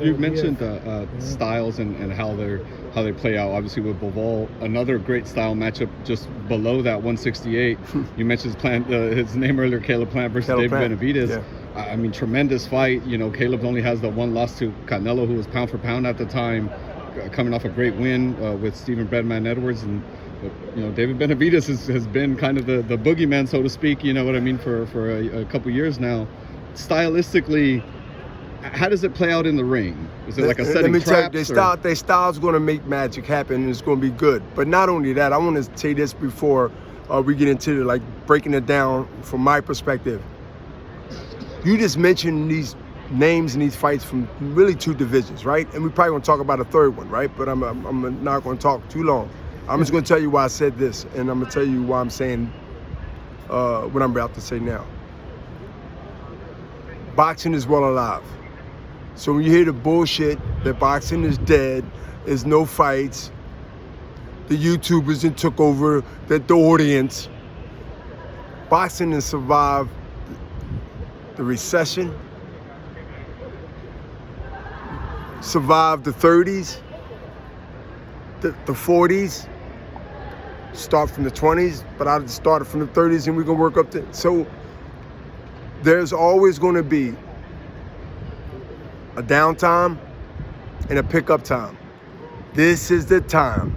You mentioned styles and how they play out. Obviously, with Bivol, another great style matchup just below that 168. You mentioned his name earlier, Caleb Plant versus David Benavidez. Yeah. I mean, tremendous fight. You know, Caleb only has the one loss to Canelo, who was pound for pound at the time, coming off a great win with Stephen Breadman Edwards. And you know, David Benavidez has been kind of the boogeyman, so to speak. You know what I mean, for a couple years now. Stylistically, how does it play out in the ring? Is it like a setting traps? Their style's going to make magic happen, and it's going to be good. But not only that, I want to say this before we get into like breaking it down from my perspective. You just mentioned these names and these fights from really two divisions, right? And we're probably going to talk about a third one, right? But I'm not going to talk too long. I'm just going to tell you why I said this, and I'm going to tell you why I'm saying what I'm about to say now. Boxing is well alive. So when you hear the bullshit that boxing is dead, there's no fights, the YouTubers that took over the audience, boxing has survived the recession, survived the 30s, the 40s, start from the 20s, but I started from the 30s and we're gonna work up to, so there's always gonna be a downtime and a pickup time. This is the time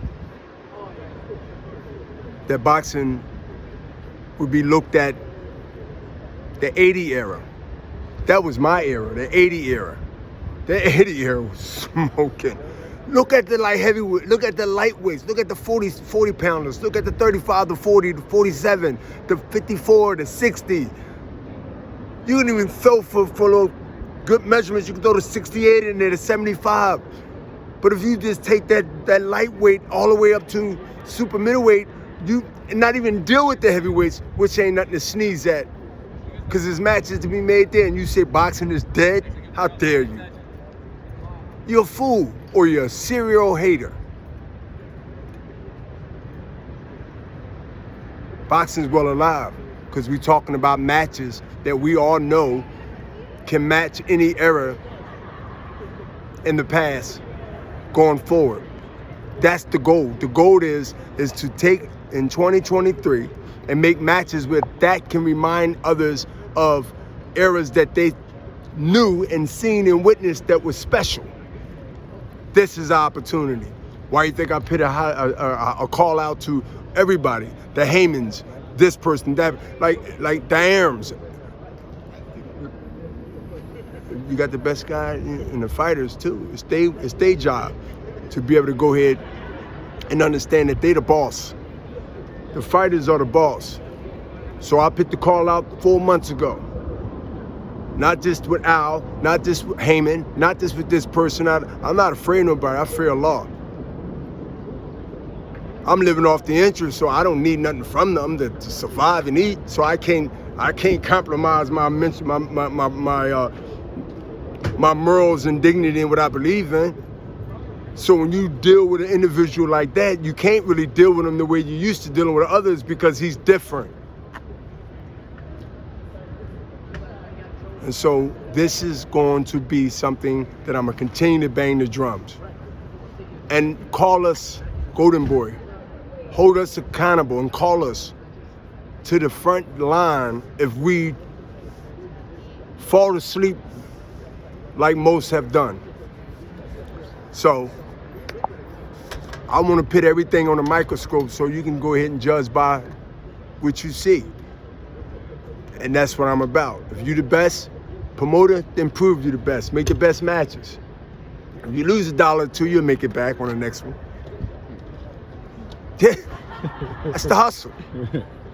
that boxing would be looked at, the 80 era. That was my era, the 80 era. The 80 era was smoking. Look at the light heavyweight, look at the lightweights, look at the 40 pounders, look at the 35, the 40, the 47, the 54, the 60. You can even throw for good measurements, you can throw the 68 in there, the 75. But if you just take that lightweight all the way up to super middleweight, you not even deal with the heavyweights, which ain't nothing to sneeze at. Because there's matches to be made there, and you say boxing is dead? How dare you? You're a fool, or you're a serial hater. Boxing's well alive, because we're talking about matches that we all know can match any era in the past going forward. That's the goal. The goal is to take in 2023 and make matches where that can remind others of eras that they knew and seen and witnessed that was special. This is our opportunity. Why you think I put a call out to everybody, the Haymons, this person, that, like the Arms. You got the best guy in the fighters too. It's their job to be able to go ahead and understand that they the boss. The fighters are the boss. So I put the call out 4 months ago. Not just with Al, not just with Haymon, not just with this person. I'm not afraid of nobody, I fear Allah. I'm living off the interest, so I don't need nothing from them to survive and eat. So I can't compromise my morals and dignity and what I believe in. So when you deal with an individual like that, you can't really deal with him the way you used to dealing with others because he's different. And so this is going to be something that I'm gonna continue to bang the drums. And call us Golden Boy. Hold us accountable and call us to the front line if we fall asleep like most have done. So I want to put everything on a microscope so you can go ahead and judge by what you see. And that's what I'm about. If you're the best promoter, then prove you're the best. Make the best matches. If you lose $1 or $2, you'll make it back on the next one. Yeah, that's the hustle,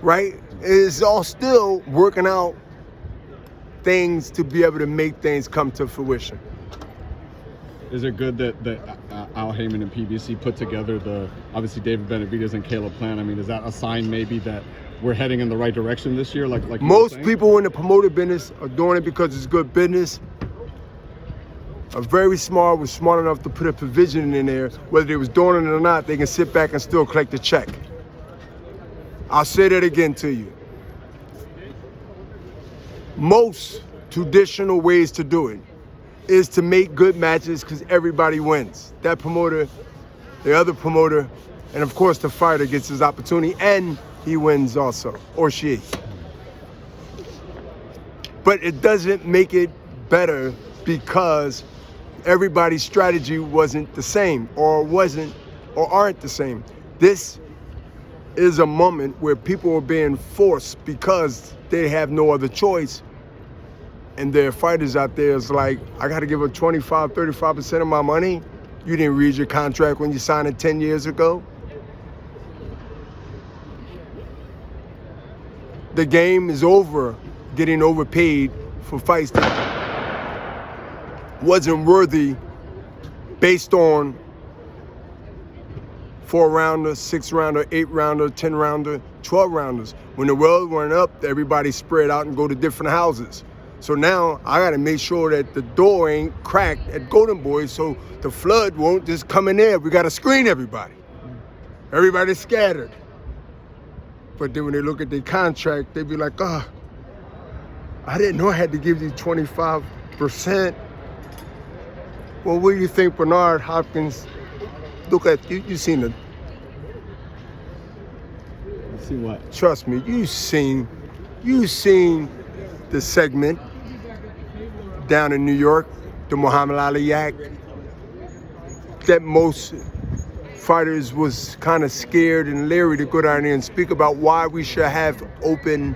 right? It's all still working out things to be able to make things come to fruition. Is it good that Al Haymon and PBC put together obviously David Benavidez and Caleb Plant? I mean, is that a sign maybe that we're heading in the right direction this year? Like most people in the promoter business are doing it because it's good business. Are very smart, was smart enough to put a provision in there, whether they was doing it or not, they can sit back and still collect the check. I'll say that again to you. Most traditional ways to do it, is to make good matches because everybody wins. That promoter, the other promoter, and of course the fighter gets his opportunity and he wins also, or she. But it doesn't make it better because everybody's strategy wasn't the same or aren't the same. This is a moment where people are being forced because they have no other choice. And there are fighters out there is like, I got to give up 25, 35% of my money. You didn't read your contract when you signed it 10 years ago. The game is over, getting overpaid for fights that wasn't worthy based on 4-rounder, 6-rounder, 8-rounder, 10-rounder, 12-rounders. When the world went up, everybody spread out and go to different houses. So now I got to make sure that the door ain't cracked at Golden Boy so the flood won't just come in there. We got to screen everybody. Everybody's scattered. But then when they look at their contract, they be like, oh, I didn't know I had to give you 25%. Well, what do you think Bernard Hopkins, look at, you seen it. See what? Trust me, you seen the segment down in New York, the Muhammad Ali Act, that most fighters was kind of scared and leery to go down there and speak about why we should have open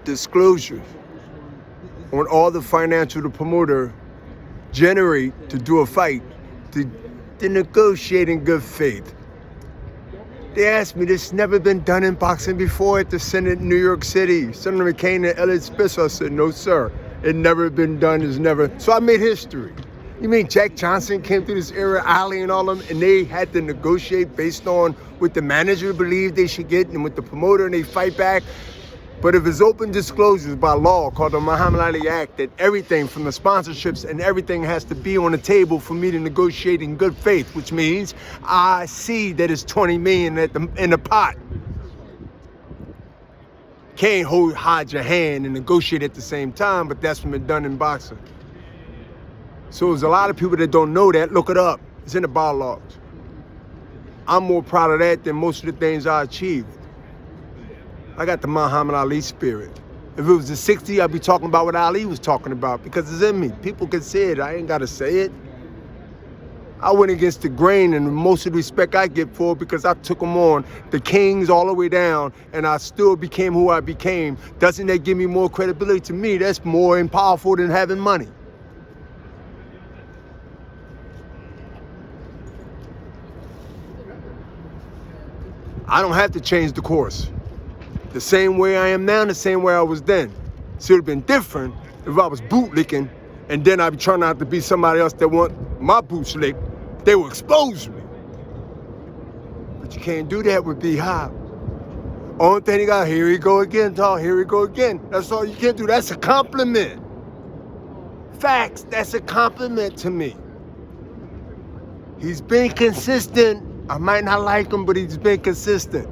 disclosure on all the financial the promoter generate to do a fight, to negotiate in good faith. They asked me, this never been done in boxing before at the Senate in New York City. Senator McCain and Elliot Spitzer. I said, no, sir. It never been done, it's never. So I made history. You mean Jack Johnson came through this era, Ali and all of them, and they had to negotiate based on what the manager believed they should get and with the promoter, and they fight back? But if it's open disclosures by law called the Muhammad Ali Act, that everything from the sponsorships and everything has to be on the table for me to negotiate in good faith, which means I see that it's 20 million in the pot. Can't hide your hand and negotiate at the same time, but that's been done in boxing. So there's a lot of people that don't know that. Look it up. It's in the bylaws. I'm more proud of that than most of the things I achieved. I got the Muhammad Ali spirit. If it was the 60s, I'd be talking about what Ali was talking about because it's in me. People can say it. I ain't got to say it. I went against the grain, and most of the respect I get for it because I took them on, the kings all the way down, and I still became who I became. Doesn't that give me more credibility? To me, that's more powerful than having money. I don't have to change the course. The same way I am now, the same way I was then. So it would have been different if I was bootlicking and then I'd be trying out to be somebody else that want my boots licked. They will expose me. But you can't do that with B-Hop. Only thing he got, here he go again, dog, here he go again. That's all you can do. That's a compliment. Facts, that's a compliment to me. He's been consistent. I might not like him, but he's been consistent.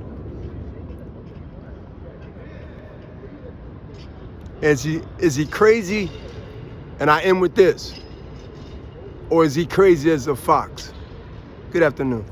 Is he crazy? And I end with this. Or is he crazy as a fox? Good afternoon.